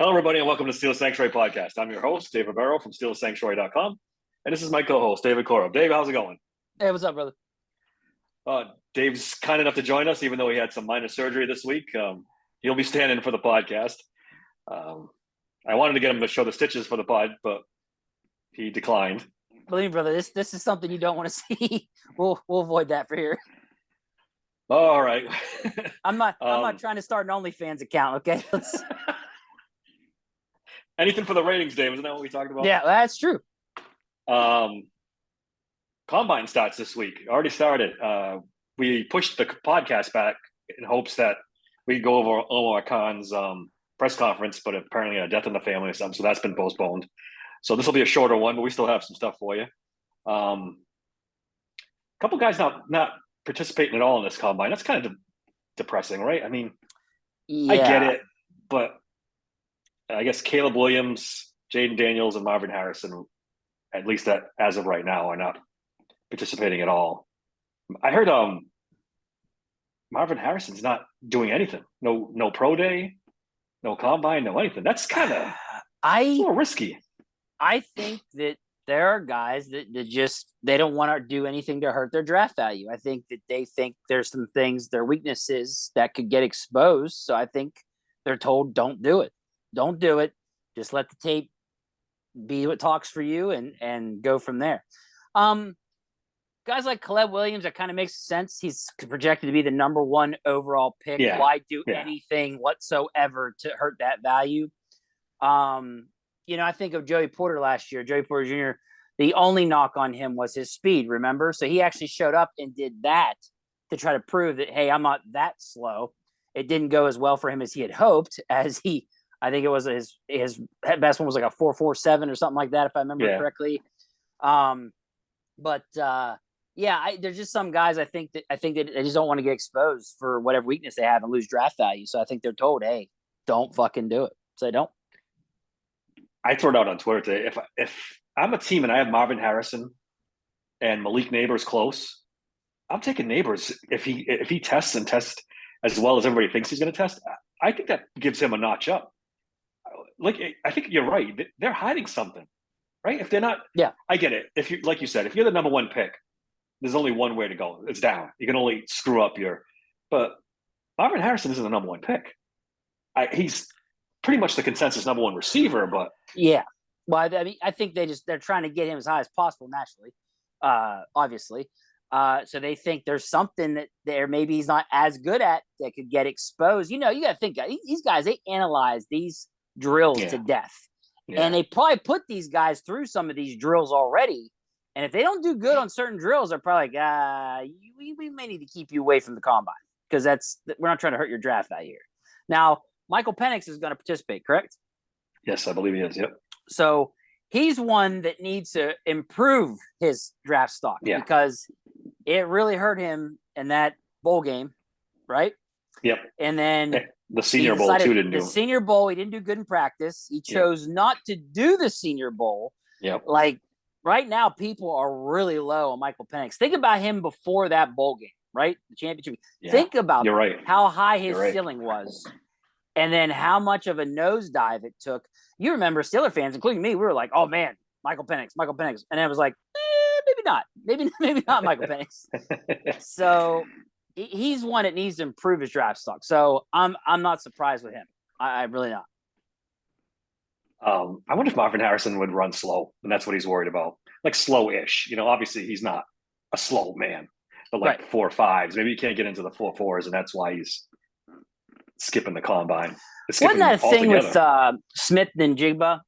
Hello, everybody, and welcome to Steel Sanctuary Podcast. I'm your host, Dave Rivero from SteelSanctuary.com, and this is my co-host, David Coro. Dave, how's it going? Hey, what's up, brother? Dave's kind enough to join us, even though he had some minor surgery this week. He'll be standing for the podcast. I wanted to get him to show the stitches for the pod, but he declined. Believe me, brother, this is something you don't want to see. We'll avoid that for here. All right. I'm not trying to start an OnlyFans account. Okay, anything for the ratings, Dave. Isn't that what we talked about? Yeah, that's true. Combine starts this week. Already started. We pushed the podcast back in hopes that we could go over Omar Khan's press conference, but apparently a death in the family or something, so that's been postponed. So this will be a shorter one, but we still have some stuff for you. A couple guys not participating at all in this combine. That's kind of depressing, right? I mean, yeah. I get it, but I guess Caleb Williams, Jaden Daniels, and Marvin Harrison, at least that as of right now, are not participating at all. I heard Marvin Harrison's not doing anything. No pro day, no combine, no anything. That's kind of a little risky. I think that there are guys that just they don't want to do anything to hurt their draft value. I think that they think there's some things, their weaknesses that could get exposed. So I think they're told, don't do it. Don't do it. Just let the tape be what talks for you and go from there. Guys like Caleb Williams, that kind of makes sense. He's projected to be the number one overall pick. Yeah. Why do anything whatsoever to hurt that value? I think of Joey Porter last year. Joey Porter Jr., the only knock on him was his speed, remember? So he actually showed up and did that to try to prove that, hey, I'm not that slow. It didn't go as well for him as he had hoped, I think it was his best one was like a 4.47 or something like that, if I remember correctly. There's just some guys I think that they just don't want to get exposed for whatever weakness they have and lose draft value. So I think they're told, hey, don't fucking do it. So they don't. I throw it out on Twitter today. If I'm a team and I have Marvin Harrison and Malik Neighbors close, I'm taking Neighbors if he tests as well as everybody thinks he's going to test. I think that gives him a notch up. I think you're right. They're hiding something, right? If they're not, I get it. If you, like you said, if you're the number one pick, there's only one way to go. It's down. You can only screw up but Marvin Harrison isn't the number one pick. He's pretty much the consensus number one receiver, but yeah. Well, I mean, I think they're trying to get him as high as possible naturally, obviously. So they think there's something that maybe he's not as good at that could get exposed. You got to think these guys, they analyze these drills to death. Yeah. And they probably put these guys through some of these drills already. And if they don't do good on certain drills, they're probably like, we may need to keep you away from the combine because we're not trying to hurt your draft value here. Now, Michael Penix is going to participate, correct? Yes, I believe he is. Yep. So he's one that needs to improve his draft stock because it really hurt him in that bowl game, right? Yep. And then the Senior Bowl too didn't do. The Senior Bowl, he didn't do good in practice. He chose not to do the Senior Bowl. Yep. Like right now, people are really low on Michael Penix. Think about him before that bowl game, right? The championship. Yeah. Think about how high his ceiling was. And then how much of a nosedive it took. You remember Steeler fans, including me, we were like, oh, man, Michael Penix. And it was like, maybe not. Maybe not Michael Penix. So he's one that needs to improve his draft stock. So I'm not surprised with him. I really not. I wonder if Marvin Harrison would run slow, and that's what he's worried about. Like slow-ish. Obviously he's not a slow man, but like 4.5s. Maybe you can't get into the 4.4s, and that's why he's skipping the combine. Wasn't that a thing with Smith and Jigba?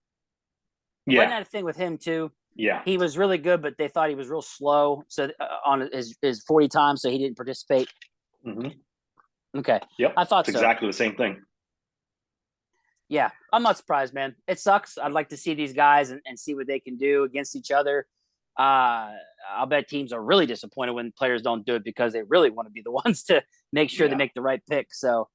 Yeah. Wasn't that a thing with him too? Yeah. He was really good, but they thought he was real slow on his 40 times, so he didn't participate. Mm-hmm. Okay. Yep. I thought it's exactly the same thing. Yeah. I'm not surprised, man. It sucks. I'd like to see these guys and see what they can do against each other. I'll bet teams are really disappointed when players don't do it because they really want to be the ones to make sure they make the right pick. So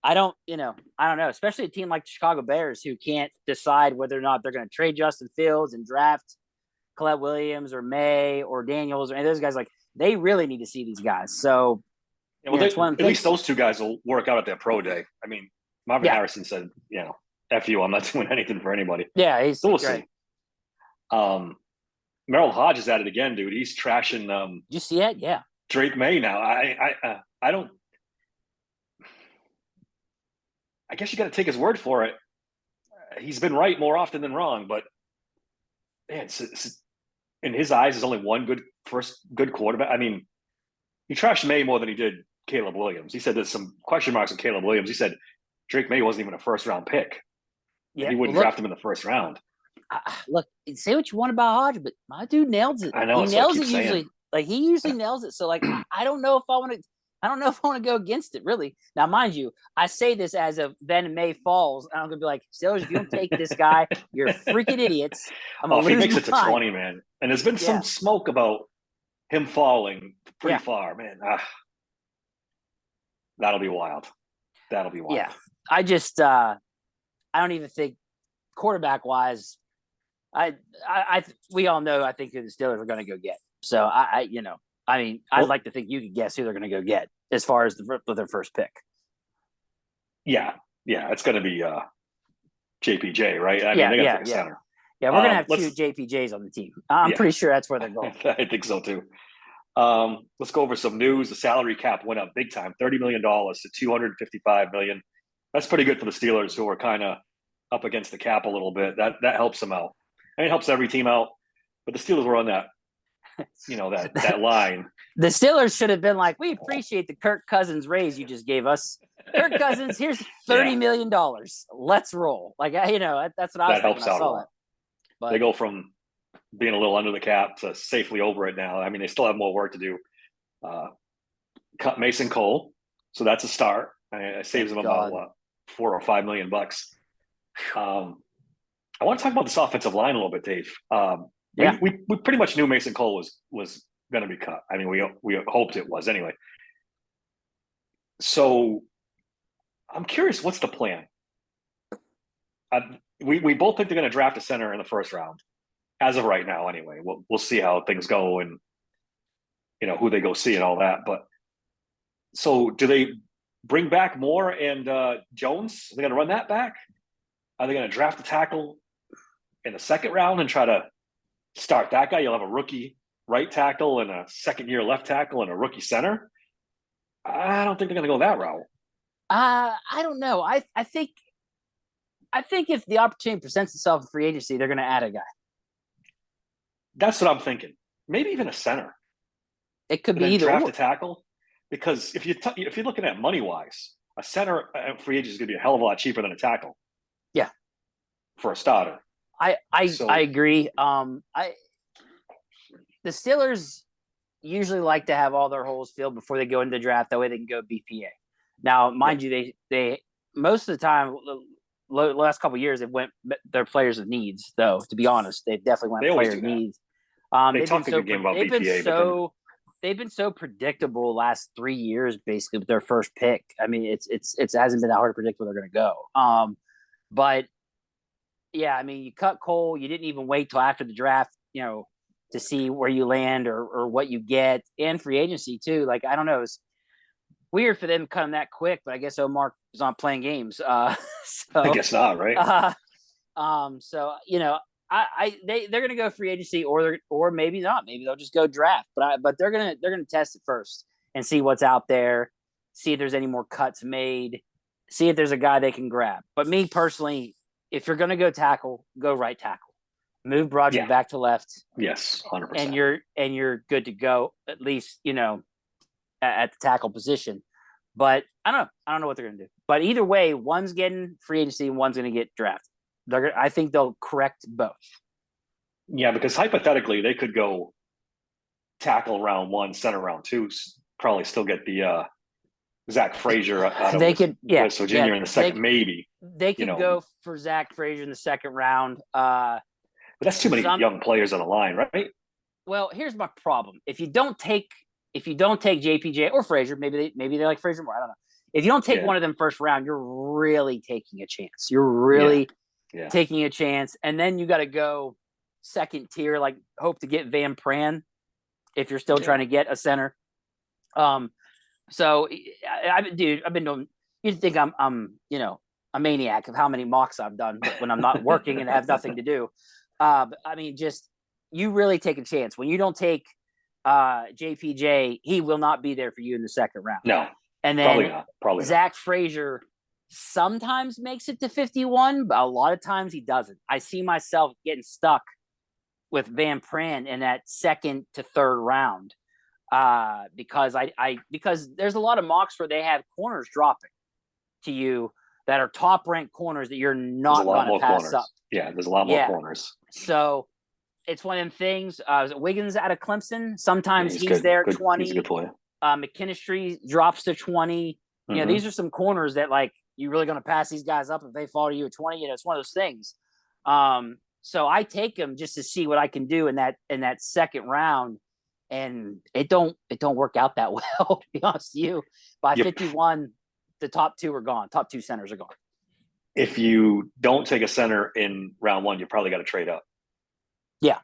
I don't know, especially a team like the Chicago Bears who can't decide whether or not they're going to trade Justin Fields and draft Caleb Williams or May or Daniels or any of those guys. Like they really need to see these guys. So at least those two guys will work out at their pro day. I mean, Marvin Harrison said, F you, I'm not doing anything for anybody. Yeah, he's So we'll great. see. Merrill Hodge is at it again, dude. He's trashing Did you see it? Yeah. Drake May now. I don't. I guess you got to take his word for it. He's been right more often than wrong, but man, in his eyes, there's only one good quarterback. I mean, he trashed May more than he did Caleb Williams. He said there's some question marks with Caleb Williams. He said Drake May wasn't even a first round pick. Yeah, he wouldn't draft him in the first round. Look, say what you want about Hodge, but my dude nails it. I know. He nails it usually. Like he usually nails it. So like, I don't know if I want to. I don't know if I want to go against it, really. Now, mind you, I say this as of then May falls, and I'm gonna be like, Steelers, if you don't take this guy, you're freaking idiots. If he makes it to 20, man, and there's been some smoke about him falling pretty far, man. That'll be wild. That'll be wild. Yeah, I just, I don't even think quarterback wise. We all know. I think who the Steelers are going to go get. So I'd like to think you could guess who they're going to go get as far as their first pick. Yeah, it's going to be JPJ, right? I mean, they got to take a center. Yeah, we're going to have two JPJs on the team. I'm pretty sure that's where they're going. I think so too. Let's go over some news. The salary cap went up big time, $30 million to $255 million. That's pretty good for the Steelers, who are kind of up against the cap a little bit. That helps them out. I mean, it helps every team out, but the Steelers were on that, that line. The Steelers should have been like, we appreciate the Kirk Cousins raise you just gave us. Kirk Cousins, here's $30 million. Let's roll. Like, that's what I was thinking. That helps out a lot. But they go from being a little under the cap to safely over it now. I mean, they still have more work to do. Cut Mason Cole, so that's a start. It saves them about $4 or $5 million. I want to talk about this offensive line a little bit, Dave. We pretty much knew Mason Cole was going to be cut. I mean, we hoped it was anyway. So I'm curious, what's the plan? We both think they're going to draft a center in the first round, as of right now. Anyway, we'll see how things go and who they go see and all that. But so, do they bring back Moore and Jones? Are they going to run that back? Are they going to draft a tackle in the second round and try to start that guy? You'll have a rookie right tackle and a second-year left tackle and a rookie center. I don't think they're going to go that route. I don't know. I think if the opportunity presents itself in free agency, they're going to add a guy. That's what I'm thinking. Maybe even a center. It could be either draft a tackle, because if you're looking at money wise, a center at free agency is going to be a hell of a lot cheaper than a tackle. Yeah, for a starter. I agree. The Steelers usually like to have all their holes filled before they go into the draft. That way they can go BPA. Now, mind you, they most of the time, the last couple of years, they've went their players of needs. Though, to be honest, they definitely went player of needs. They talk a good game about BPA, they've been so predictable the last 3 years, basically, with their first pick. I mean, it hasn't been that hard to predict where they're going to go. But yeah, I mean, you cut Cole. You didn't even wait till after the draft, to see where you land or what you get, and free agency too. Like, I don't know, it's weird for them to cut him that quick, but I guess Omar was not playing games. So I guess not, right? So they're gonna go free agency or maybe not. Maybe they'll just go draft. But they're gonna test it first and see what's out there, see if there's any more cuts made, see if there's a guy they can grab. But me personally, if you're gonna go tackle, go right tackle. Move Broderick back to left. Yes, 100%. And you're good to go, at least, at the tackle position. But I don't know what they're gonna do. But either way, one's getting free agency and one's gonna get drafted. I think they'll correct both. Yeah, because hypothetically they could go tackle round 1, center round 2, probably still get the Zach Frazier out of West Virginia in the second, maybe. They could go for Zach Frazier in the second round. But that's too many young players on the line, right? Well, here's my problem. If you don't take JPJ or Frazier, maybe they like Frazier more. I don't know. If you don't take one of them first round, you're really taking a chance. You're really taking a chance, and then you got to go second tier, like hope to get Van Pran if you're still trying to get a center. So I've been doing. You'd think I'm a maniac of how many mocks I've done when I'm not working and have nothing to do. But I mean, just you really take a chance when you don't take JPJ. He will not be there for you in the second round. No, and then probably not. Probably Zach Frazier sometimes makes it to 51, but a lot of times he doesn't. I see myself getting stuck with Van Pran in that second to third round because because there's a lot of mocks where they have corners dropping to you that are top ranked corners that you're not going to pass corners. up. Yeah, there's a lot more corners. So it's one of them things. Wiggins out of Clemson. Sometimes he's good, there at good, 20. He's a good player. McKinstry drops to 20. You know, these are some corners that like you're really going to pass these guys up if they fall to you at 20. You know, it's one of those things. So I take them just to see what I can do in that second round, and it don't work out that well. To be honest with you, by 51, the top two are gone. Top two centers are gone. If you don't take a center in round one, you probably got to trade up. Yeah,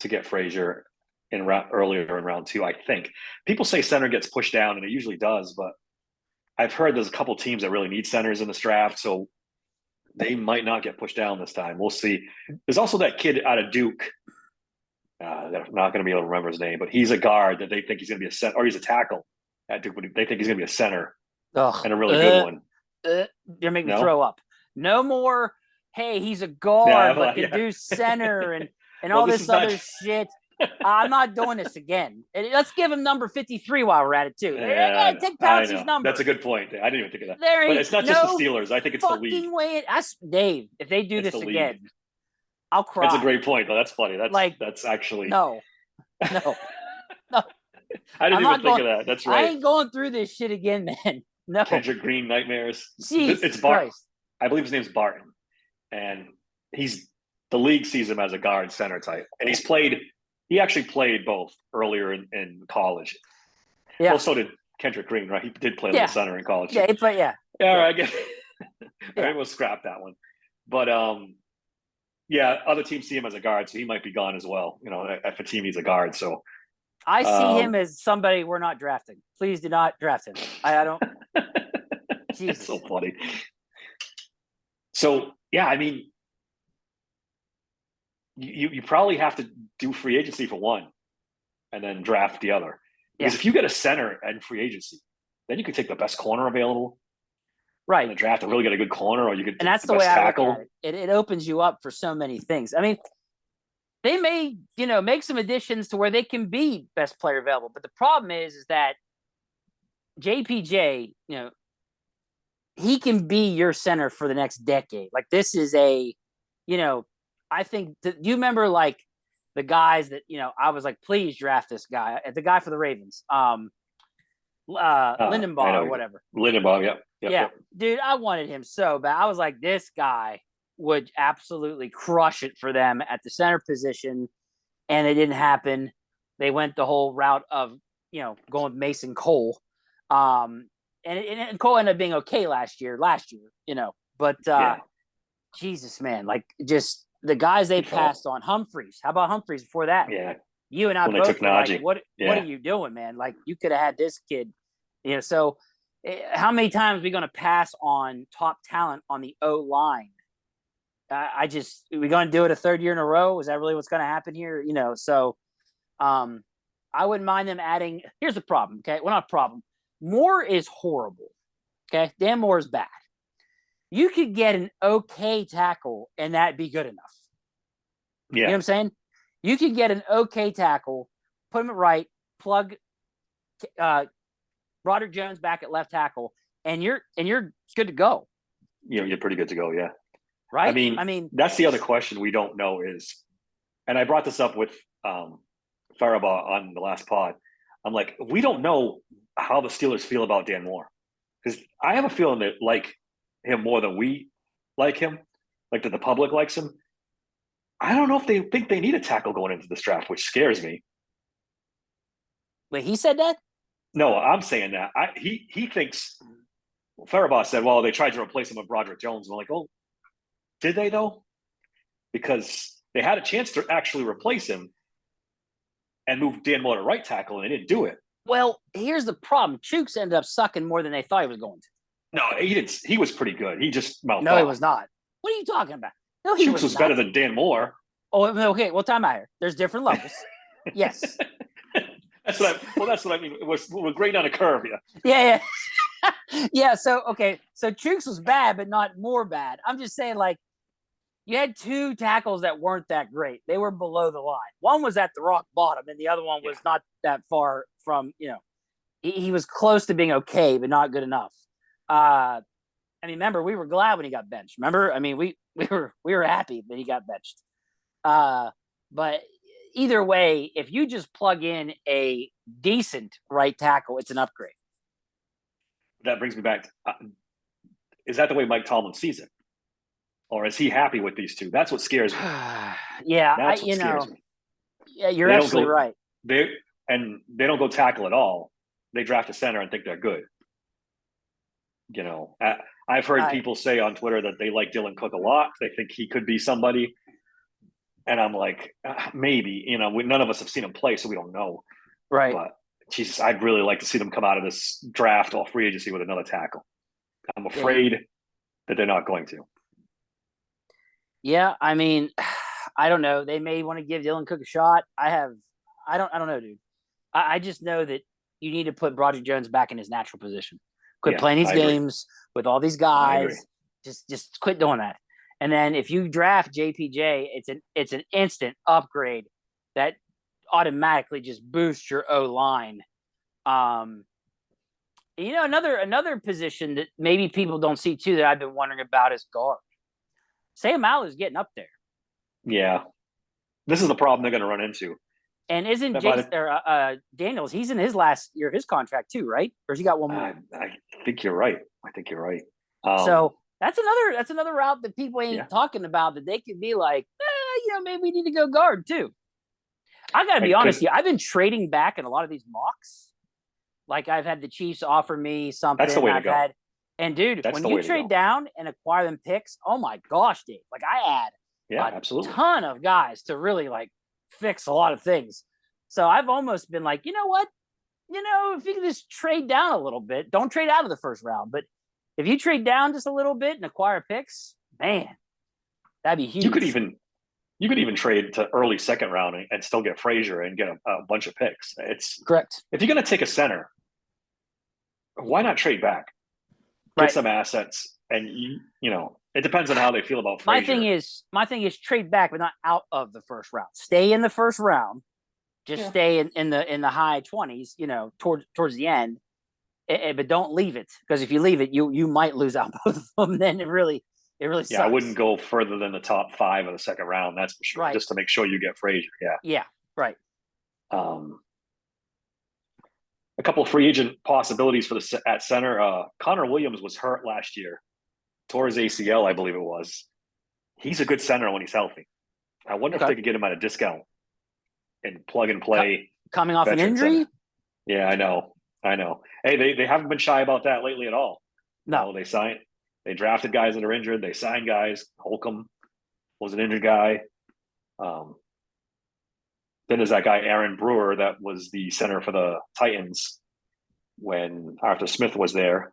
to get Frazier earlier in round two. I think people say center gets pushed down, and it usually does, but I've heard there's a couple teams that really need centers in this draft, so they might not get pushed down this time. We'll see. There's also that kid out of Duke. They're not going to be able to remember his name, but he's a guard that they think he's going to be a center, or he's a tackle at Duke, but they think he's going to be a center and a really good one. You're making me throw up. No more, hey, he's a guard, but can do center and all this other shit. I'm not doing this again. Let's give him number 53 while we're at it, too. Take Pouncey's number. That's a good point. I didn't even think of that. But it's not just the Steelers. I think it's the league. Dave, if they do this again, I'll cry. That's a great point, though. That's funny. That's actually... No. I didn't even think of that. That's right. I ain't going through this shit again, man. No. Kendrick Green nightmares. Jesus Christ. I believe his name's Barton. And the league sees him as a guard center type. And he actually played both earlier in college. Yeah. Well, so did Kendrick Green, right? He did play the center in college. Yeah, he played, yeah. All right, I guess. All right, we'll scrap that one. But, other teams see him as a guard, so he might be gone as well. You know, if a team needs a guard, so. I see him as somebody we're not drafting. Please do not draft him. I don't. Jesus. It's so funny. So, yeah, I mean, you probably have to do free agency for one and then draft the other. Because if you get a center and free agency, then you could take the best corner available. Right. In the draft and really get a good corner, or you could and that's the way tackle. I look at it. It opens you up for so many things. I mean, they may, make some additions to where they can be best player available. But the problem is that JPJ, he can be your center for the next decade. Like this is I think you remember like the guys that, I was like, please draft this guy, the guy for the Ravens, Lindenbaugh or whatever. Lindenbaugh, yep. Yeah, dude, I wanted him so bad. I was like, this guy would absolutely crush it for them at the center position, and it didn't happen. They went the whole route of, going with Mason Cole. And Cole ended up being okay last year, but Jesus, man, like just the guys they passed on. Humphreys. How about Humphreys before that? Yeah. You and I both were like, what are you doing, man? Like you could have had this kid, so how many times are we going to pass on top talent on the O line? Are we going to do it a third year in a row? Is that really what's going to happen here? So I wouldn't mind them adding. Here's the problem. Okay. Well, not a problem. Moore is horrible. Okay. Dan Moore is bad. You could get an okay tackle and that'd be good enough. Yeah. You know what I'm saying? You could get an okay tackle, put him at right, plug Roderick Jones back at left tackle, and you're good to go. You're pretty good to go, yeah. Right? I mean, that's the other question we don't know is, and I brought this up with Faribaugh on the last pod. I'm like, we don't know how the Steelers feel about Dan Moore. Because I have a feeling they like him more than we like him, like that the public likes him. I don't know if they think they need a tackle going into this draft, which scares me. Wait, he said that? No, I'm saying that. He thinks Faribaugh said, well, they tried to replace him with Broderick Jones. And I'm like, oh, did they though? Because they had a chance to actually replace him and move Dan Moore to right tackle, and they didn't do it. Well, here's the problem. Chooks ended up sucking more than they thought he was going to. No, he didn't. He was pretty good. He just mouthed No, he off. was not. What are you talking about? No, he Chooks was not. better than Dan Moore. Oh, okay. Well, time out here. There's different levels. Yes. That's what I mean. We're great on a curve, yeah. Yeah. Yeah. So okay. So Chooks was bad, but not more bad. I'm just saying, like, you had two tackles that weren't that great. They were below the line. One was at the rock bottom, and the other one was not that far from, he was close to being okay, but not good enough. I mean, remember, we were glad when he got benched. Remember? I mean, we were happy that he got benched. But either way, if you just plug in a decent right tackle, it's an upgrade. That brings me back. Is that the way Mike Tomlin sees it? Or is he happy with these two? That's what scares me. Yeah, That's what scares me. Yeah, you're absolutely right. They don't go tackle at all. They draft a center and think they're good. I've heard people say on Twitter that they like Dylan Cook a lot. They think he could be somebody. And I'm like, maybe. None of us have seen him play, so we don't know. Right. But, Jesus, I'd really like to see them come out of this draft or free agency with another tackle. I'm afraid that they're not going to. Yeah, I mean, I don't know. They may want to give Dylan Cook a shot. I don't know, dude. I just know that you need to put Broderick Jones back in his natural position. Quit playing these games with all these guys. Just quit doing that. And then if you draft JPJ, it's an instant upgrade that automatically just boosts your O line. Another position that maybe people don't see too that I've been wondering about is guard. Sam Allou's getting up there. Yeah. This is the problem they're going to run into. And isn't Daniels, he's in his last year of his contract too, right? Or has he got one more? I think you're right. So that's another route that people ain't talking about, that they could be like, maybe we need to go guard too. I got to be honest with you. I've been trading back in a lot of these mocks. Like, I've had the Chiefs offer me something. That's the way to go. And dude, when you trade down and acquire them picks, oh my gosh, Dave! Like, I add a ton of guys to really like fix a lot of things. So I've almost been like, you know what? If you can just trade down a little bit, don't trade out of the first round, but if you trade down just a little bit and acquire picks, man, that'd be huge. You could even trade to early second round and still get Frazier and get a bunch of picks. It's correct. If you're going to take a center, why not trade back? Get some assets, and it depends on how they feel about Frazier. My thing is trade back, but not out of the first round. Stay in the first round. Just stay in the high 20s, towards the end, but don't leave it, because if you leave it, you might lose out both of them. Then it really sucks. Yeah, I wouldn't go further than the top 5 of the second round. That's for sure. Right. Just to make sure you get Frazier. Yeah. Yeah. Right. A couple of free agent possibilities at center. Connor Williams was hurt last year, tore his ACL, I believe it was. He's a good center when he's healthy. I wonder if they could get him at a discount and plug and play. Coming off an injury? Center. Yeah, I know. Hey, they haven't been shy about that lately at all. No, they drafted guys that are injured. They signed guys. Holcomb was an injured guy. Then there's that guy, Aaron Brewer, that was the center for the Titans when Arthur Smith was there.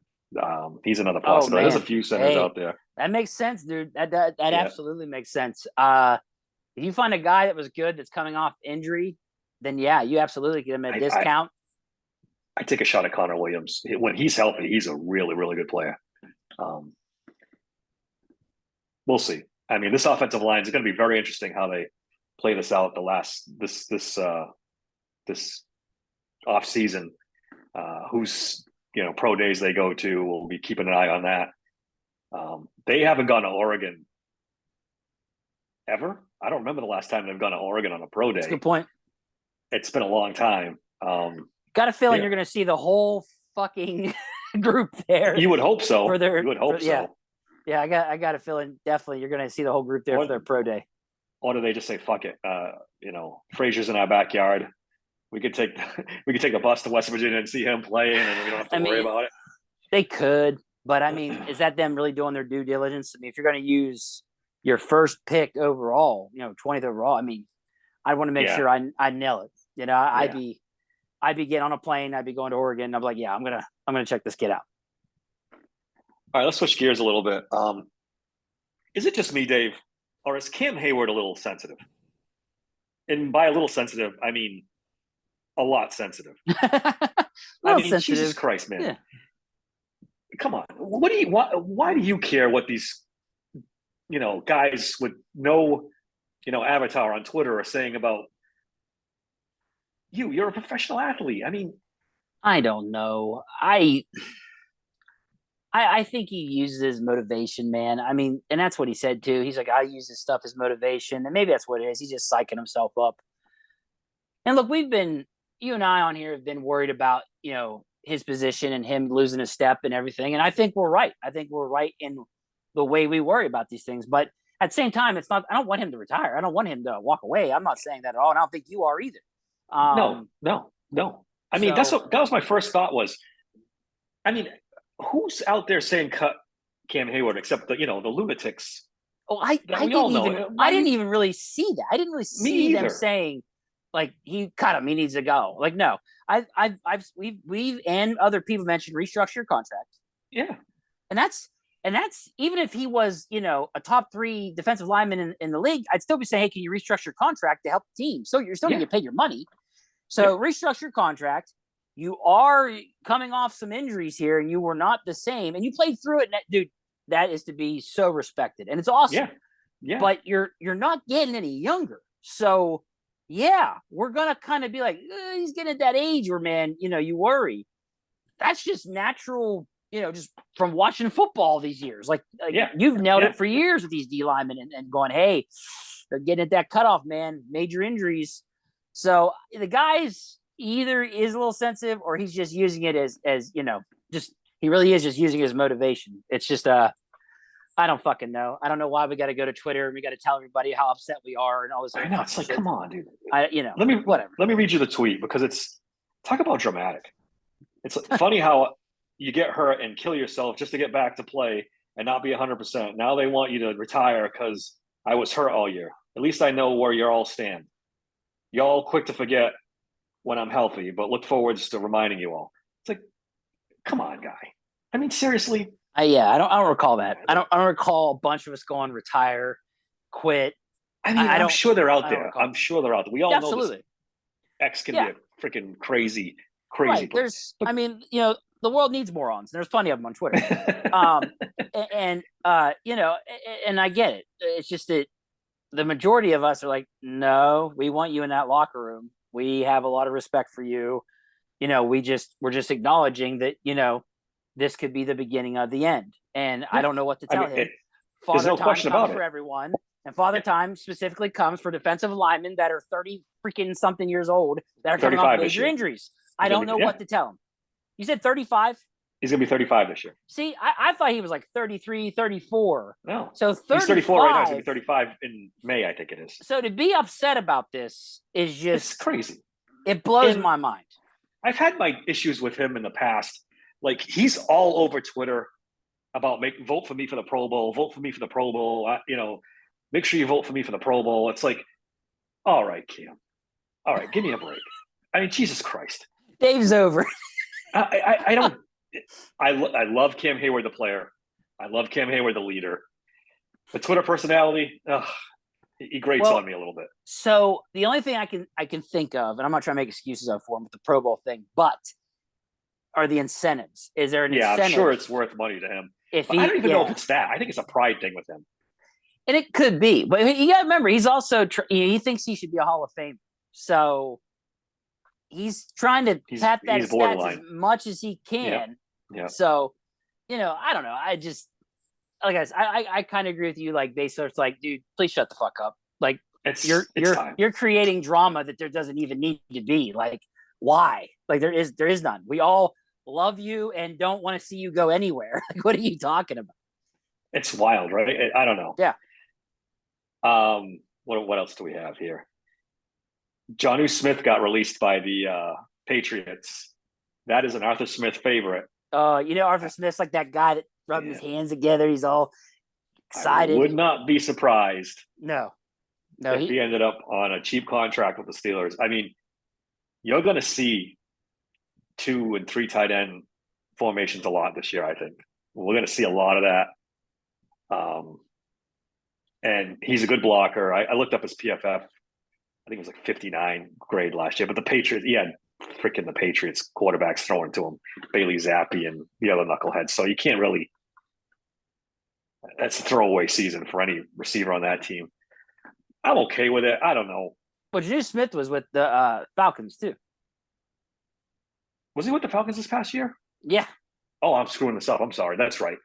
He's another possibility. There's a few centers out there. That makes sense, dude. That absolutely makes sense. If you find a guy that was good that's coming off injury, then you absolutely get him at a discount. I take a shot at Connor Williams. When he's healthy, he's a really, really good player. We'll see. I mean, this offensive line is going to be very interesting how they play this out this off season. Whose pro days they go to, we'll be keeping an eye on that. They haven't gone to Oregon ever. I don't remember the last time they've gone to Oregon on a pro day. That's a good point. It's been a long time. Got a feeling you're going to see the whole fucking group there. You would hope so. You would hope so. Yeah, I got a feeling definitely you're going to see the whole group there for their pro day. Or do they just say, fuck it? Frazier's in our backyard. We could take a bus to West Virginia and see him play, and we don't have to worry about it. They could, but I mean, is that them really doing their due diligence? I mean, if you're going to use your first pick overall, 20th overall, I mean, I want to make sure I nail it. I'd be getting on a plane. I'd be going to Oregon. I'm like, I'm gonna check this kid out. All right, let's switch gears a little bit. Is it just me, Dave, or is Cam Hayward a little sensitive? And by a little sensitive, I mean a lot sensitive. A I little mean, Jesus sensitive. Christ, man. Yeah. Come on. What do you why do you care what these guys with no avatar on Twitter are saying about you? You're a professional athlete. I mean, I don't know. I think he uses his motivation, man. I mean, and that's what he said too. He's like, I use this stuff as motivation, and maybe that's what it is. He's just psyching himself up. And look, you and I on here have been worried about his position and him losing his step and everything. And I think we're right. I think we're right in the way we worry about these things. But at the same time, it's not. I don't want him to retire. I don't want him to walk away. I'm not saying that at all, and I don't think you are either. No. I mean, that was my first thought was. I mean, who's out there saying cut Cam Hayward except the lunatics? Oh, I didn't even really see that. I didn't really see them saying like he cut him. He needs to go. Like no, we've and other people mentioned restructure your contract. Yeah, and that's even if he was a top 3 defensive lineman in the league, I'd still be saying, hey, can you restructure your contract to help the team? So you're still going to get paid your money. So restructure your contract. You are coming off some injuries here, and you were not the same, and you played through it. Dude, that is to be so respected, and it's awesome. Yeah. But you're not getting any younger, so yeah, we're gonna kind of be like, he's getting at that age where, man, you worry. That's just natural, just from watching football these years. Like you've nailed it for years with these D linemen and going, hey, they're getting at that cutoff, man. Major injuries. So the guy's either is a little sensitive or he's just using it as just he really is just using his motivation. It's just I don't fucking know. I don't know why we got to go to Twitter and we got to tell everybody how upset we are and all this. I know. It's like, shit. Come on, dude. Whatever. Let me read you the tweet because it's talk about dramatic. It's funny how you get hurt and kill yourself just to get back to play and not be 100%. Now they want you to retire because I was hurt all year. At least I know where you all stand. Y'all quick to forget when I'm healthy, but look forward to reminding you all. It's like, come on, guy. I mean, seriously. I don't recall that. I don't recall a bunch of us going retire, quit. I mean, I'm sure they're out there. I'm sure they're out there. We all know this. X can be a freaking crazy right. There's, I mean, the world needs morons. There's plenty of them on Twitter. and I get it. It's just that the majority of us are like, no, we want you in that locker room. We have a lot of respect for you. We're just acknowledging that, this could be the beginning of the end. And I don't know what to tell him. There's no question about it for everyone. And Father Time specifically comes for defensive linemen that are 30 freaking something years old that are coming off major injuries. I don't know what to tell him. You said 35? He's going to be 35 this year. See, I thought he was like 33, 34. No. So 35, he's 34 right now. He's going to be 35 in May, I think it is. So to be upset about this is just... It's crazy. It blows my mind. I've had my issues with him in the past. Like, he's all over Twitter about vote for me for the Pro Bowl, vote for me for the Pro Bowl, make sure you vote for me for the Pro Bowl. It's like, all right, Cam. All right, give me a break. I mean, Jesus Christ. Dave's over. I don't... I love Cam Hayward, the player. I love Cam Hayward, the leader. The Twitter personality, he grates on me a little bit. So the only thing I can think of, and I'm not trying to make excuses for him with the Pro Bowl thing, but are the incentives. Is there an incentive? Yeah, I'm sure it's worth money to him. I don't even know if it's that. I think it's a pride thing with him. And it could be. But you got to remember, he's also he thinks he should be a Hall of Famer. So he's trying to tap that stats as much as he can. Yeah. So, I don't know. I just, like I kind of agree with you. Like, basically, it's like, dude, please shut the fuck up. Like, you're creating drama that there doesn't even need to be. Like, why? Like, there is none. We all love you and don't want to see you go anywhere. Like, what are you talking about? It's wild, right? I don't know. Yeah. What else do we have here? Jonnu Smith got released by the Patriots. That is an Arthur Smith favorite. Arthur Smith's like that guy that rubbing his hands together. He's all excited. I would not be surprised. No, if he ended up on a cheap contract with the Steelers. I mean, you're going to see 2 and 3 tight end formations a lot this year, I think. We're going to see a lot of that. And he's a good blocker. I looked up his PFF. I think it was like 59 grade last year. But the Patriots, he had freaking the Patriots quarterbacks throwing to him, Bailey Zappi and the other knuckleheads. So you can't really. That's a throwaway season for any receiver on that team. I'm okay with it. I don't know. But Juju Smith was with the Falcons too. Was he with the Falcons this past year? Yeah. Oh, I'm screwing this up. I'm sorry. That's right.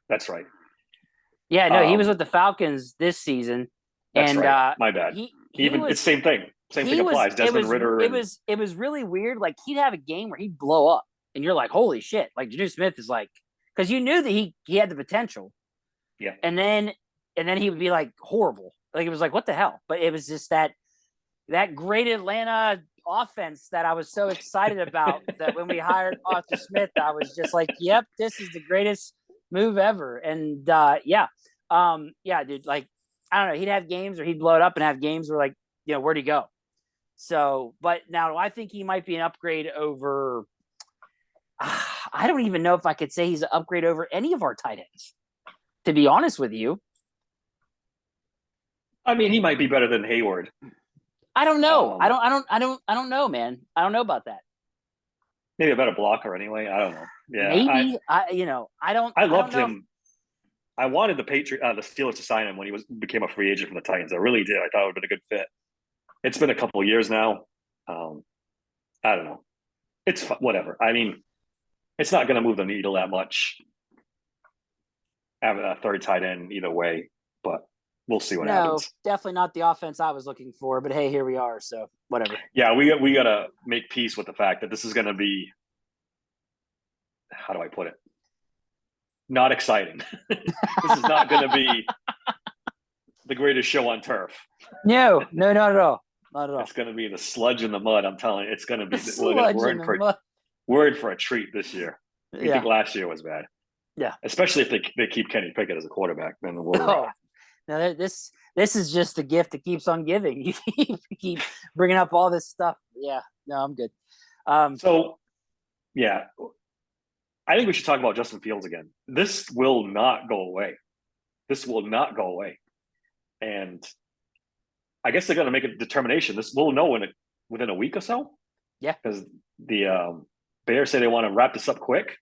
Yeah, no, he was with the Falcons this season. That's and right. My bad. He Even was, it's same thing. Same thing applies. Desmond Ridder. It was really weird. Like he'd have a game where he'd blow up, and you're like, holy shit! Like Juju Smith is like, because you knew that he had the potential. Yeah. And then he would be like horrible. Like it was like, what the hell? But it was just that great Atlanta offense that I was so excited about that when we hired Arthur Smith, I was just like, yep, this is the greatest move ever. And yeah, dude, like, I don't know, he'd have games where he'd blow it up and have games where like, where'd he go? So, but now I think he might be an upgrade over, I don't even know if I could say he's an upgrade over any of our tight ends, to be honest with you. I mean, he might be better than Hayward. I don't know. I don't know, man. I don't know about that. Maybe a better blocker anyway. I don't know. Yeah. Maybe I loved him. I wanted the Steelers to sign him when he became a free agent from the Titans. I really did. I thought it would have been a good fit. It's been a couple of years now. I don't know. It's whatever. I mean, it's not going to move the needle that much. Have a third tight end either way, but we'll see what happens. No, definitely not the offense I was looking for, but hey, here we are. So whatever. Yeah, we got to make peace with the fact that this is going to be, how do I put it? Not exciting. This is not going to be the greatest show on turf. No, not at all. Not at all. It's going to be the sludge in the mud. I'm telling you, it's going to be. We're in for a treat this year. I think last year was bad. Yeah, especially if they keep Kenny Pickett as a quarterback, then we're. No, this is just the gift that keeps on giving. You keep bringing up all this stuff. Yeah, no, I'm good. So, yeah, I think we should talk about Justin Fields again. This will not go away. And I guess they're going to make a determination. We'll know within a week or so. Yeah, because the Bears say they want to wrap this up quick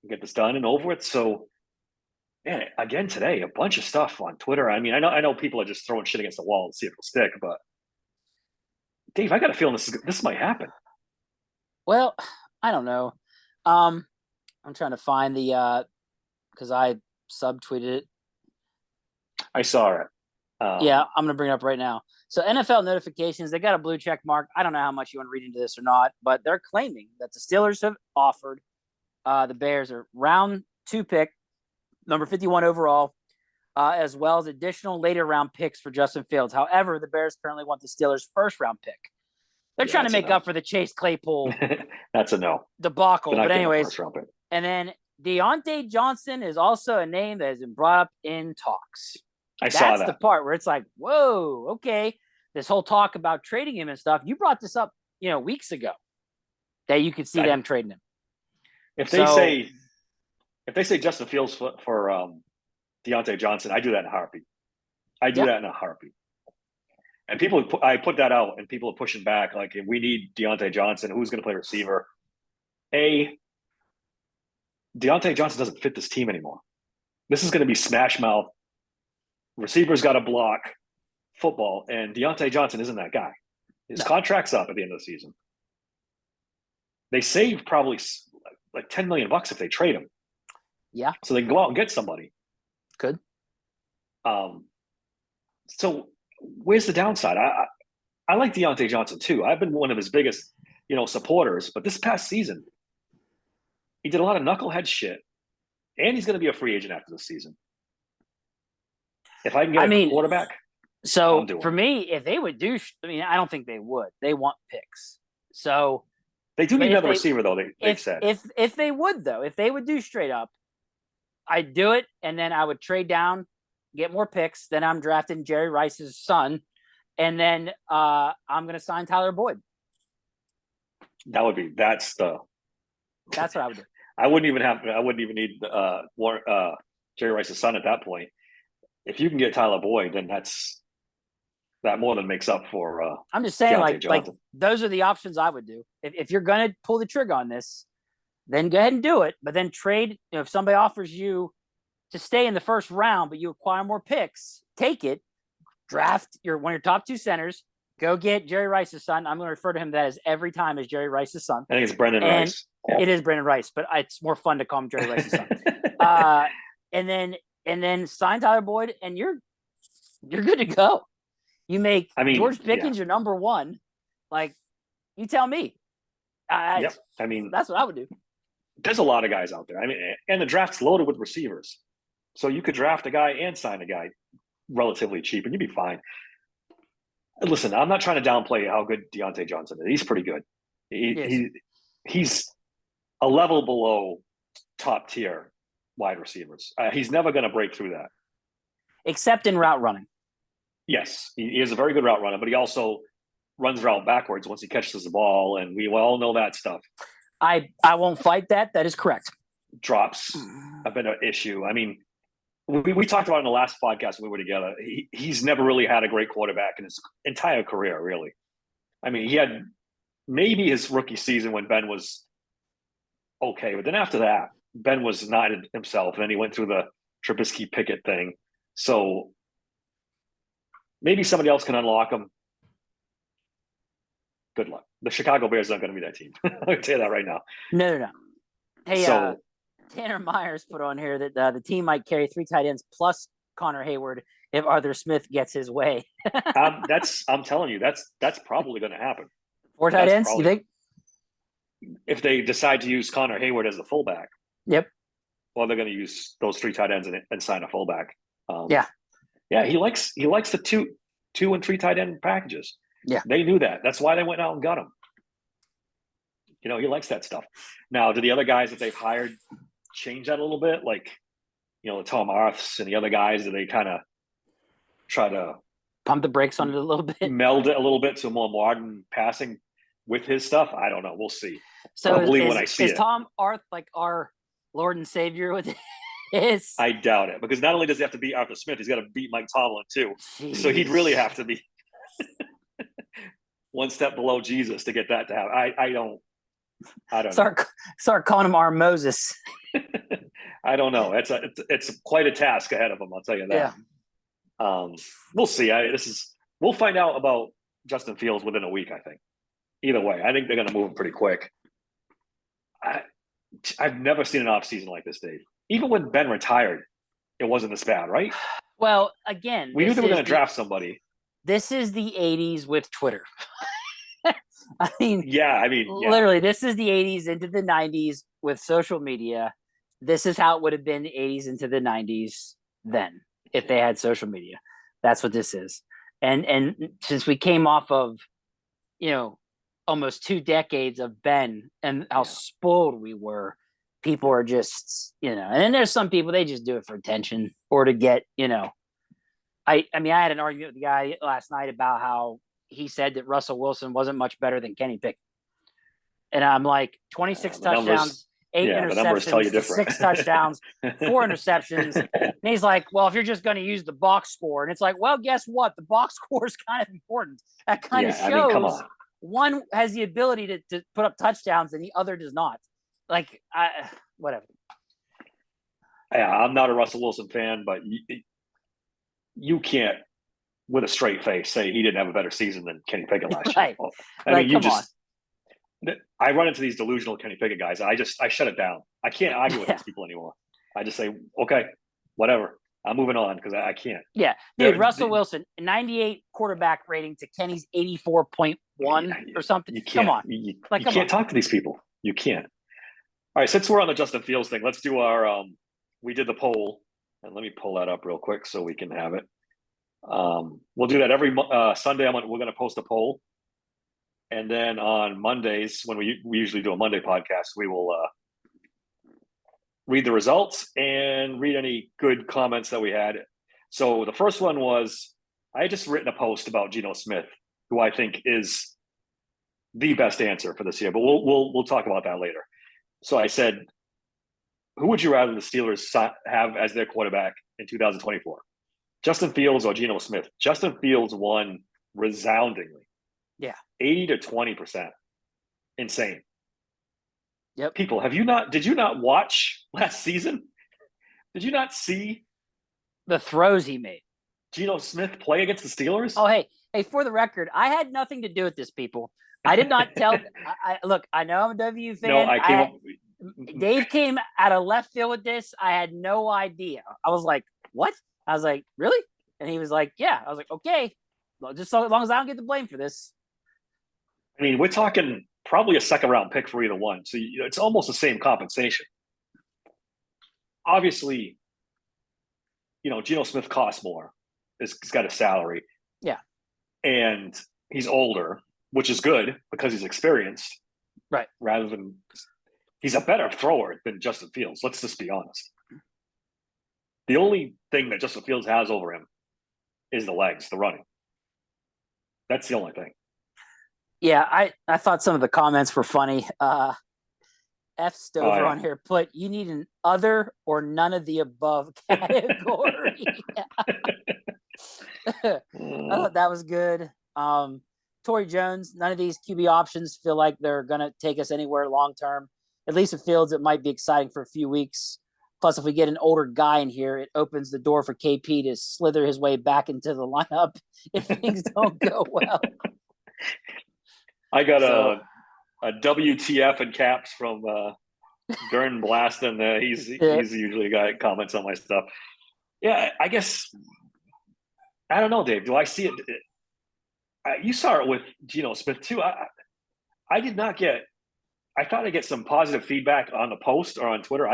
and get this done and over with. So. Man, again today, a bunch of stuff on Twitter. I mean, I know people are just throwing shit against the wall and see if it'll stick, but Dave, I got a feeling this might happen. Well, I don't know. I'm trying to find the because I subtweeted it. I saw it. Yeah, I'm gonna bring it up right now. So NFL notifications, they got a blue check mark. I don't know how much you want to read into this or not, but they're claiming that the Steelers have offered the Bears a round 2 pick, number 51 overall, as well as additional later round picks for Justin Fields. However, the Bears currently want the Steelers' first round pick. They're trying to make up for the Chase Claypool that's a no debacle. But anyways, and then Deontay Johnson is also a name that has been brought up in talks. Saw that. That's the part where it's like, whoa, okay. This whole talk about trading him and stuff. You brought this up, weeks ago, that you could see them trading him. If they say Justin Fields for Deontay Johnson, I do that in a heartbeat. And I put that out, and people are pushing back. Like, if we need Deontay Johnson, who's going to play receiver? Deontay Johnson doesn't fit this team anymore. This is going to be smash mouth. Receivers got to block football, and Deontay Johnson isn't that guy. His contract's up at the end of the season. They save probably like $10 million if they trade him. Yeah. So they can go out and get somebody. Good. So where's the downside? I like Deontay Johnson too. I've been one of his biggest, supporters. But this past season, he did a lot of knucklehead shit, and he's going to be a free agent after the season. If I can get a quarterback. So for me, if they would I don't think they would. They want picks. So they do need another receiver, though. They've said if they would do straight up, I'd do it, and then I would trade down, get more picks. Then I'm drafting Jerry Rice's son, and then I'm going to sign Tyler Boyd. That's what I would do. I wouldn't even need Jerry Rice's son at that point. If you can get Tyler Boyd, then that more than makes up for. I'm just saying, Deontay like Johnson. those are the options I would do. If you're gonna pull the trigger on this, then go ahead and do it. But then trade. If somebody offers you to stay in the first round, but you acquire more picks, take it. Draft one of your top two centers. Go get Jerry Rice's son. I'm going to refer to him that as every time as Jerry Rice's son. I think it's Brendan Rice. It is Brendan Rice, but it's more fun to call him Jerry Rice's son. And then sign Tyler Boyd, and you're good to go. You make George Pickens your number one. Like, you tell me. Yep. I mean, that's what I would do. There's a lot of guys out there. I mean, and the draft's loaded with receivers, so you could draft a guy and sign a guy relatively cheap, and you'd be fine. Listen, I'm not trying to downplay how good Deontay Johnson is. He's pretty good. He's a level below top tier wide receivers. He's never going to break through that. Except in route running. Yes, he is a very good route runner, but he also runs route backwards once he catches the ball, and we all know that stuff. I won't fight that. That is correct. Drops have been an issue. I mean, we talked about in the last podcast when we were together. He's never really had a great quarterback in his entire career, really. I mean, he had maybe his rookie season when Ben was okay, but then after that, Ben was not himself, and then he went through the Trubisky Pickett thing. So maybe somebody else can unlock him. Good luck. The Chicago Bears aren't going to be that team. I'll tell you that right now. No. Hey, Tanner Myers put on here that the team might carry 3 tight ends plus Connor Hayward if Arthur Smith gets his way. I'm telling you, that's probably going to happen. 4 tight ends, you think? If they decide to use Connor Hayward as the fullback. Yep. Well, they're going to use those 3 tight ends and sign a fullback. Yeah, he likes the 2 and 3 tight end packages. Yeah, they knew that. That's why they went out and got him. He likes that stuff. Now, do the other guys that they've hired change that a little bit? Like, the Tom Arths and the other guys, do they kind of try to pump the brakes on it a little bit, meld it a little bit to more modern passing with his stuff? I don't know. We'll see. So is Tom Arth like our Lord and Savior with his? I doubt it, because not only does he have to beat Arthur Smith, he's got to beat Mike Tomlin too. Jeez. So he'd really have to be one step below Jesus to get that to happen. I don't know. Start calling him our Moses. I don't know. It's quite a task ahead of him. I'll tell you that. Yeah. We'll see. We'll find out about Justin Fields within a week, I think. Either way, I think they're going to move him pretty quick. I've never seen an offseason like this, Dave. Even when Ben retired, it wasn't this bad, right? Well, again, we knew they were going to draft somebody. This is the 80s with Twitter. I mean, literally, this is the 80s into the 90s with social media. This is how it would have been the 80s into the 90s then if they had social media. That's what this is. And since we came off of, almost 2 decades of Ben and how spoiled we were, people are just, and then there's some people, they just do it for attention or to get, I mean, I had an argument with the guy last night about how he said that Russell Wilson wasn't much better than Kenny Pickett. And I'm like, 26 touchdowns, 8 interceptions, 6 touchdowns, 4 interceptions. And he's like, well, if you're just going to use the box score. And it's like, well, guess what? The box score is kind of important. That kind of shows one has the ability to put up touchdowns and the other does not. Like, whatever. Yeah, I'm not a Russell Wilson fan, but you can't, with a straight face, say he didn't have a better season than Kenny Pickett last year. I mean, I run into these delusional Kenny Pickett guys. I shut it down. I can't argue with these people anymore. I just say, okay, whatever. I'm moving on because I can't. Yeah, dude, Russell Wilson, 98 quarterback rating to Kenny's 84.1 or something. Come on. You can't talk to these people. You can't. All right, since we're on the Justin Fields thing, let's do our we did the poll. And let me pull that up real quick so we can have it. We'll do that every Sunday. We're going to post a poll. And then on Mondays, when we usually do a Monday podcast, we will read the results and read any good comments that we had. So the first one was, I had just written a post about Geno Smith, who I think is the best answer for this year, but we'll talk about that later. So I said, who would you rather the Steelers have as their quarterback in 2024? Justin Fields or Geno Smith? Justin Fields won resoundingly. Yeah. 80 to 20%. Insane. Yep. People, did you not watch last season? Did you not see the throws he made? Geno Smith play against the Steelers? Oh, hey, for the record, I had nothing to do with this, people. I did not tell. Look, I know I'm a W fan. No, I came up. Dave came out of left field with this. I had no idea. I was like, what? I was like, really? And he was like, yeah. I was like, okay. Well, just so long as I don't get the blame for this. I mean, we're talking probably a second round pick for either one. So it's almost the same compensation. Obviously, Geno Smith costs more. He's got a salary. Yeah. And he's older, which is good because he's experienced. Right. Rather than he's a better thrower than Justin Fields. Let's just be honest. The only thing that Justin Fields has over him is the legs, the running. That's the only thing. Yeah, I thought some of the comments were funny. F Stover on here put, you need an other or none of the above category. I thought that was good. Torrey Jones, none of these QB options feel like they're going to take us anywhere long term. At least with Fields, it might be exciting for a few weeks. Plus, if we get an older guy in here, it opens the door for KP to slither his way back into the lineup if things don't go well. I got a WTF in caps from Gern Blaston. He's usually a guy that comments on my stuff. Yeah, I guess I don't know, Dave. Do I see it? You saw it with Geno Smith too. I did not get. I thought I'd get some positive feedback on the post or on Twitter.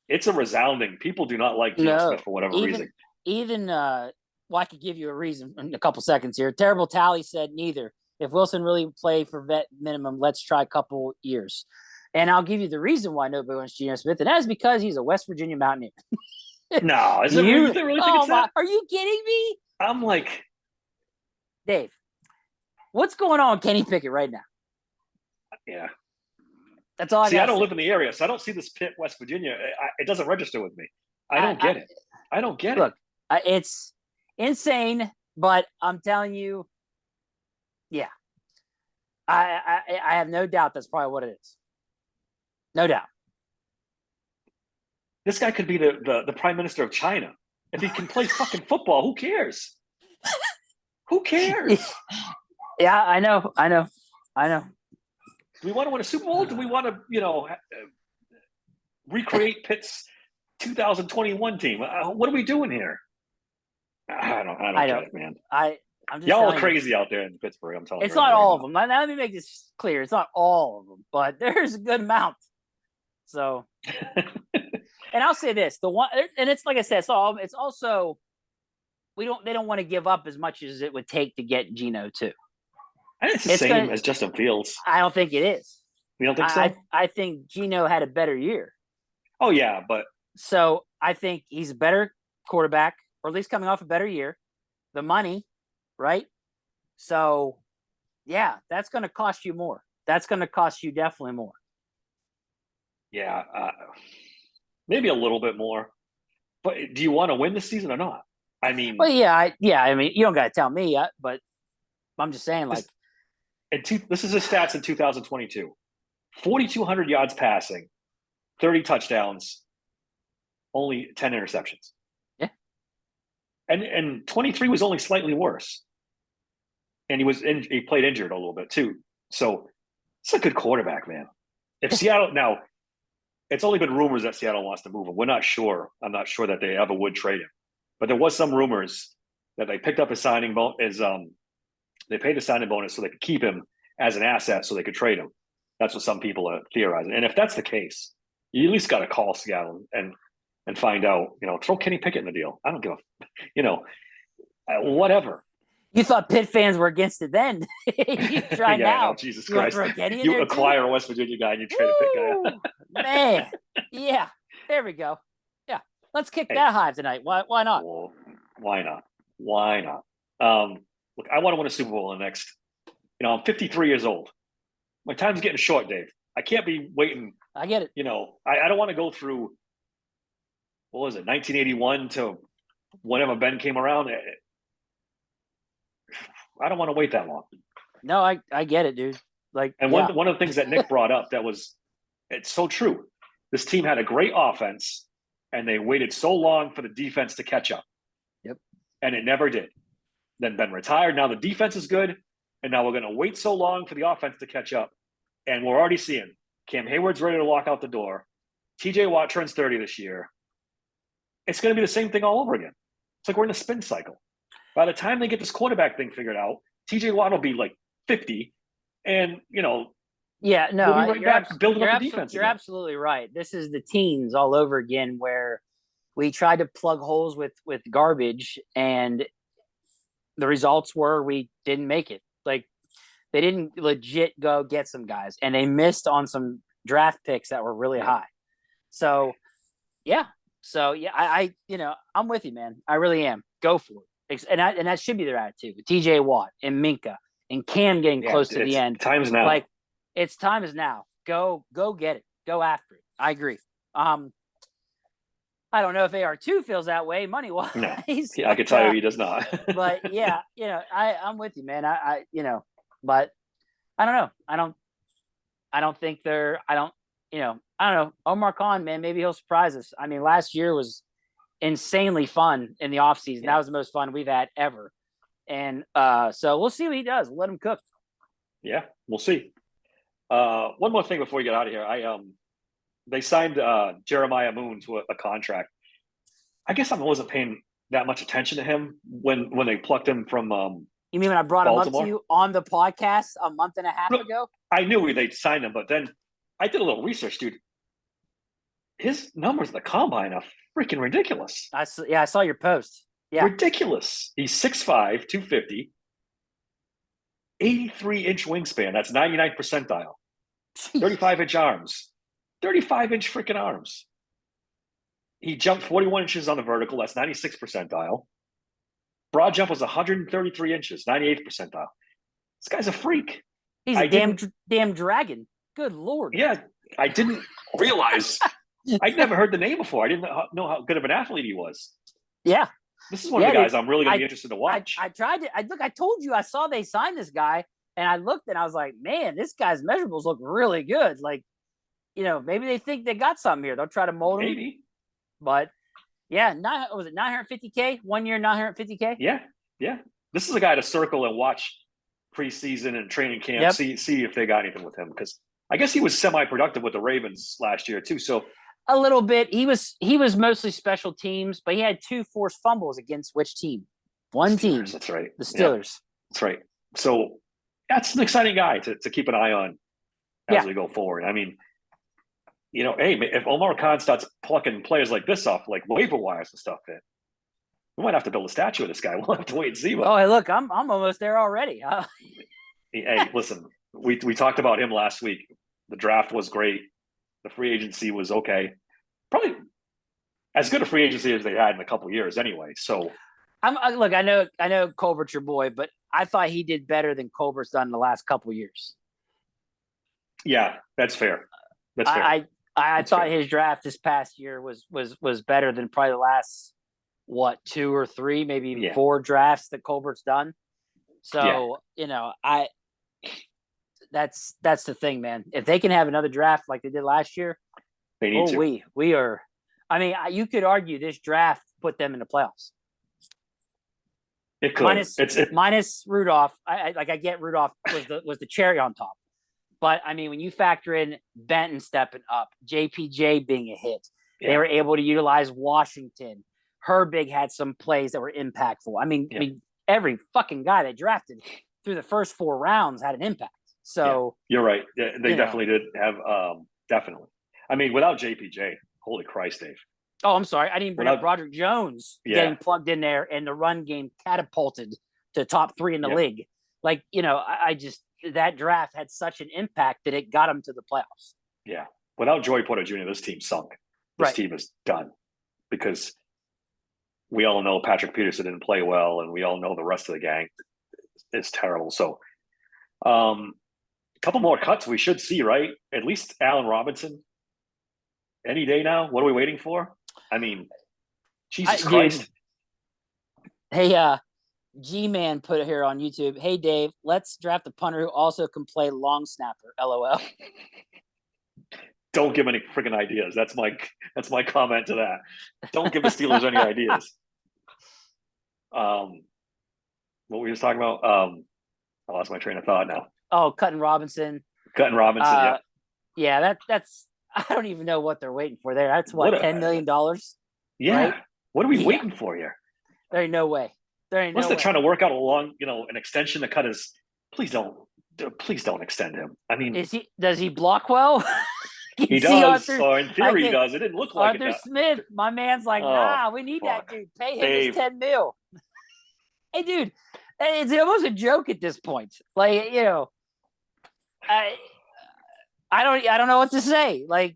It's a resounding. People do not like Geno Smith for whatever reason. Even I could give you a reason in a couple seconds here. Terrible Tally said neither. If Wilson really play for vet minimum, let's try a couple years. And I'll give you the reason why nobody wants Geno Smith, and that is because he's a West Virginia Mountaineer. No, is it you really think it's that? Are you kidding me? I'm like, Dave, what's going on with Kenny Pickett right now? Yeah. That's all I got. See, I don't live in the area, so I don't see this Pitt, West Virginia. It doesn't register with me. I don't get it. I don't get it. Look, it's insane, but I'm telling you, yeah. I have no doubt that's probably what it is. No doubt. This guy could be the prime minister of China. If he can play fucking football, who cares? Who cares? Yeah, I know. Do we want to win a Super Bowl? Do we want to, recreate Pitt's 2021 team? What are we doing here? I don't get it, man. I'm just y'all are crazy out there in Pittsburgh. I'm telling you. It's not all of them. Now, let me make this clear. It's not all of them, but there's a good amount. So, and I'll say this: the one, and it's like I said, it's also they don't want to give up as much as it would take to get Geno too. I think it's the same as Justin Fields. I don't think it is. You don't think so? I think Geno had a better year. Oh yeah, but so I think he's a better quarterback, or at least coming off a better year. The money, right? So, yeah, that's going to cost you more. That's going to cost you definitely more. Yeah, maybe a little bit more. But do you want to win this season or not? I mean, well, yeah. I mean, you don't got to tell me, but I'm just saying, like, this is his stats in 2022: 4,200 yards passing, 30 touchdowns, only 10 interceptions. Yeah, and 23 was only slightly worse, and he played injured a little bit too. So it's a good quarterback, man. If Seattle now. It's only been rumors that Seattle wants to move him. We're not sure. I'm not sure that they ever would trade him. But there was some rumors that they picked up his signing bonus. They paid a signing bonus so they could keep him as an asset so they could trade him. That's what some people are theorizing. And if that's the case, you at least got to call Seattle and find out, throw Kenny Pickett in the deal. I don't give whatever. You thought Pitt fans were against it then. You try now. No, Jesus Christ. You acquire a West Virginia guy and you trade a Pitt guy. Man. Yeah. There we go. Yeah. Let's kick that hive tonight. Why not? Well, why not? Look, I want to win a Super Bowl in the next, I'm 53 years old. My time's getting short, Dave. I can't be waiting. I get it. You know, I don't want to go through, what was it, 1981 to whenever Ben came around. I don't want to wait that long. No, I get it, dude. Like, And one of the things that Nick brought up that was, it's so true. This team had a great offense, and they waited so long for the defense to catch up. Yep. And it never did. Then Ben retired. Now the defense is good, and now we're going to wait so long for the offense to catch up. And we're already seeing Cam Hayward's ready to walk out the door. TJ Watt turns 30 this year. It's going to be the same thing all over again. It's like we're in a spin cycle. By the time they get this quarterback thing figured out, TJ Watt will be like 50, and yeah, no, we'll be right back building up the defense. You're absolutely right. This is the teens all over again, where we tried to plug holes with garbage, and the results were we didn't make it. Like, they didn't legit go get some guys, and they missed on some draft picks that were really high. So, yeah. I I'm with you, man. I really am. Go for it. And that should be their attitude. With TJ Watt and Minka and Cam getting close to the end. Time's now. Like, it's time is now. Go get it. Go after it. I agree. I don't know if AR2 feels that way money wise. No. Yeah, I can tell you he does not. But yeah, I'm with you, man. But I don't know. I don't think I don't know. Omar Khan, man, maybe he'll surprise us. I mean, last year was insanely fun in the offseason. That was the most fun we've had ever. And so we'll see what he does. We'll let him cook. Yeah, we'll see. One more thing before we get out of here. They signed Jeremiah Moon to a contract. I guess I wasn't paying that much attention to him when they plucked him from You mean when I brought Baltimore? him up to you on the podcast a month and a half ago? I knew they'd signed him, but then I did a little research, dude. His numbers at the combine are freaking ridiculous. I saw your post. Yeah. Ridiculous. He's 6'5", 250, 83-inch wingspan. That's 99th percentile. 35-inch arms. 35-inch freaking arms. He jumped 41 inches on the vertical. That's 96th percentile. Broad jump was 133 inches, 98th percentile. This guy's a freak. He's a damn dragon. Good Lord. Yeah, I didn't realize. I'd never heard the name before. I didn't know how good of an athlete he was. Yeah. This is one of the guys I'm really going to be interested to watch. I tried to. I told you I saw they signed this guy, and I looked and I was like, man, this guy's measurables look really good. Like, maybe they think they got something here. They'll try to mold him. Maybe. But yeah, was it 950K? 1 year, 950K? Yeah. This is a guy to circle and watch preseason and training camp. Yep. See if they got anything with him, because I guess he was semi-productive with the Ravens last year too. So a little bit. He was mostly special teams, but he had 2 forced fumbles against which team? One Steelers, team. That's right. The Steelers. That's right. So that's an exciting guy to keep an eye on as we go forward. I mean, hey, if Omar Khan starts plucking players like this off, like waiver wires and stuff, we might have to build a statue of this guy. We'll have to wait and see. Oh, hey, look, I'm almost there already. Hey, listen, we talked about him last week. The draft was great. The free agency was okay. Probably as good a free agency as they had in a couple of years anyway. So look, I know Colbert's your boy, but I thought he did better than Colbert's done in the last couple of years. Yeah, that's fair. That's fair. I thought his draft this past year was better than probably the last 2 or 3, maybe even 4 drafts that Colbert's done. So that's the thing, man. If they can have another draft like they did last year, they need to. We are. I mean, you could argue this draft put them in the playoffs. It could. Minus Rudolph. I get Rudolph was the cherry on top. But I mean, when you factor in Benton stepping up, JPJ being a hit, they were able to utilize Washington. Herbig had some plays that were impactful. I mean, every fucking guy they drafted through the first 4 rounds had an impact. So you're right. They definitely did have definitely. I mean, without JPJ, holy Christ, Dave. Oh, I'm sorry. I didn't bring up Broderick Jones getting plugged in there, and the run game catapulted to top 3 in the league. Like, I just that draft had such an impact that it got them to the playoffs. Yeah. Without Joey Porter Jr., this team sunk. This team is done, because we all know Patrick Peterson didn't play well, and we all know the rest of the gang is terrible. So, couple more cuts we should see, right? At least Allen Robinson. Any day now. What are we waiting for? I mean, Jesus Christ. Dude, hey, G-Man put it here on YouTube. Hey, Dave, let's draft a punter who also can play long snapper. LOL. Don't give any freaking ideas. That's my comment to that. Don't give the Steelers any ideas. What were we just talking about? I lost my train of thought now. Oh, Cutting Robinson. Yeah. That's I don't even know what they're waiting for there. That's what $10 million. Yeah. Right? What are we waiting for here? There ain't no way. Unless they're trying to work out an extension to cut his. Please don't extend him. I mean, does he block well? He does. Or in theory, he does. It didn't look like Arthur Smith, my man's like, nah, we need that dude. Pay him his $10 million. Hey, dude, it's almost a joke at this point. Like, I don't know what to say. Like,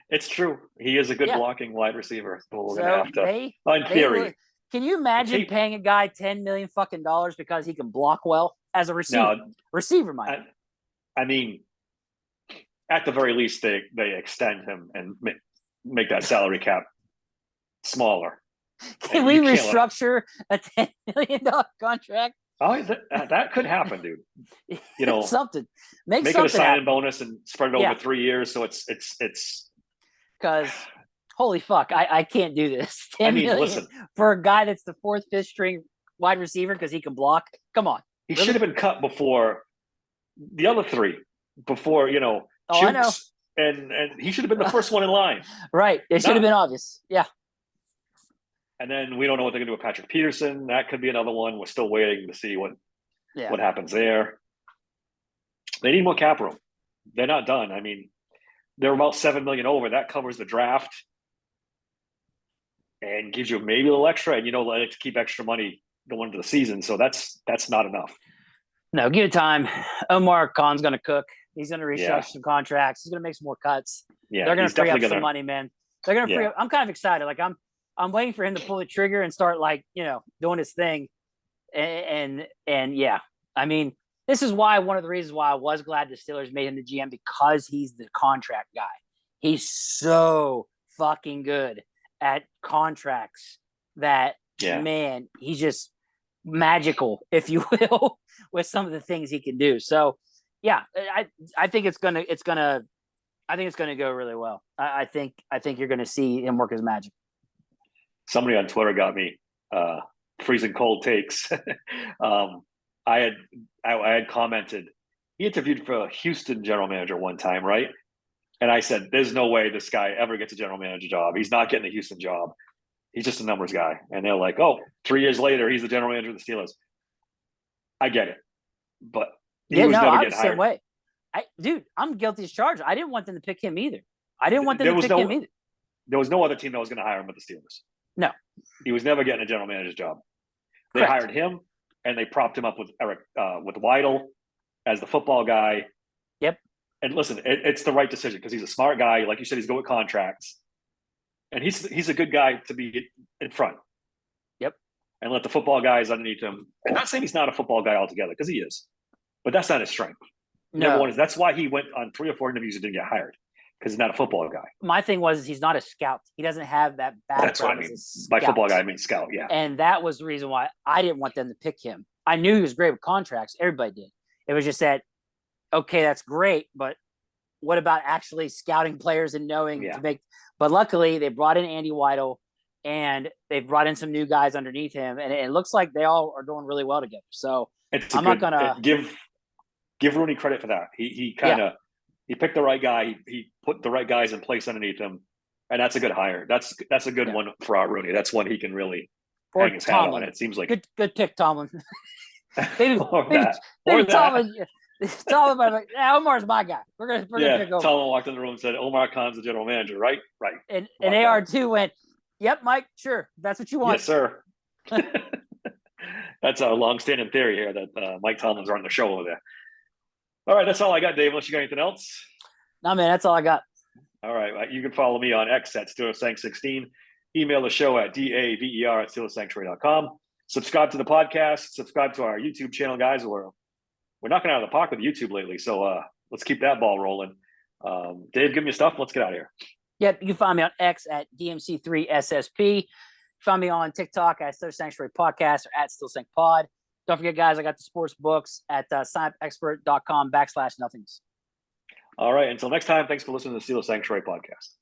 it's true. He is a good blocking wide receiver. So we're gonna have to. In theory, can you imagine paying a guy $10 million fucking dollars because he can block well as a receiver? Receiver, Mike. I mean, at the very least, they extend him and make that salary cap smaller. Can we restructure a $10 million contract? Oh, that could happen, dude. Something. Make it a sign-in bonus and spread it over 3 years. So it's because holy fuck, I can't do this. $10 million listen, for a guy that's the 4th, 5th string wide receiver because he can block. Come on, he should have been cut before the other 3. Before Chooks, I know. And he should have been the first one in line. Right, it should have been obvious. Yeah. And then we don't know what they're going to do with Patrick Peterson. That could be another one. We're still waiting to see what happens there. They need more cap room. They're not done. I mean, they're about $7 million over. That covers the draft and gives you maybe a little extra. And let it keep extra money going into the season. So that's not enough. No, give it time. Omar Khan's going to cook. He's going to restructure some contracts. He's going to make some more cuts. Yeah, they're going to free up some money, man. They're going to free up. I'm kind of excited. Like I'm waiting for him to pull the trigger and start doing his thing. And yeah, I mean, this is why one of the reasons why I was glad the Steelers made him the GM because he's the contract guy. He's so fucking good at contracts that man, he's just magical, if you will, with some of the things he can do. So yeah, I think it's gonna go really well. I think you're gonna see him work his magic. Somebody on Twitter got me freezing cold takes. I had commented. He interviewed for a Houston general manager one time, right? And I said, "There's no way this guy ever gets a general manager job. He's not getting a Houston job. He's just a numbers guy." And they're like, "Oh, 3 years later, he's the general manager of the Steelers." I get it, but he was never getting hired. Same way. Dude, I'm guilty as charged. I didn't want them to pick him either. There was no other team that was going to hire him but the Steelers. No. He was never getting a general manager's job. They hired him, and they propped him up with with Weidl as the football guy. Yep. And listen, it's the right decision because he's a smart guy. Like you said, he's good with contracts. And he's a good guy to be in front. Yep. And let the football guys underneath him. I'm not saying he's not a football guy altogether, because he is. But that's not his strength. No. That's why he went on 3 or 4 interviews and didn't get hired, because he's not a football guy. My thing was he's not a scout. He doesn't have that background. That's what I mean. By football guy, I mean scout, yeah. And that was the reason why I didn't want them to pick him. I knew he was great with contracts. Everybody did. It was just that, okay, that's great, but what about actually scouting players and knowing to make – but luckily they brought in Andy Weidl, and they brought in some new guys underneath him, and it looks like they all are doing really well together. So I'm not going to – give Rooney credit for that. He kind of he picked the right guy. He put the right guys in place underneath him, and that's a good hire. That's a good one for Rooney. That's one he can really hang his hat on. It seems like good pick, Tomlin. maybe Tomlin. Tomlin, Omar's my guy. We're gonna pick Omar. Tomlin walked in the room and said, "Omar Khan's the general manager, right?" Right. And AR2 went, "Yep, Mike, sure, that's what you want." Yes, sir. That's a long-standing theory here that Mike Tomlin's running the show over there. All right, that's all I got, Dave. Unless you got anything else? No, man, that's all I got. All right, you can follow me on X at SteelersSanct16. Email the show at daver@SteelersSanctuary.com. Subscribe to the podcast. Subscribe to our YouTube channel, guys. We're we're knocking it out of the park with YouTube lately. So let's keep that ball rolling. Dave, give me your stuff. Let's get out of here. Yep, you can find me on X at DMC3SSP. Find me on TikTok at Still Sanctuary Podcast or at Still Sanct Pod. Don't forget, guys, I got the sports books at signupexpert.com/nothings. All right. Until next time, thanks for listening to the Steelers Sanctuary Podcast.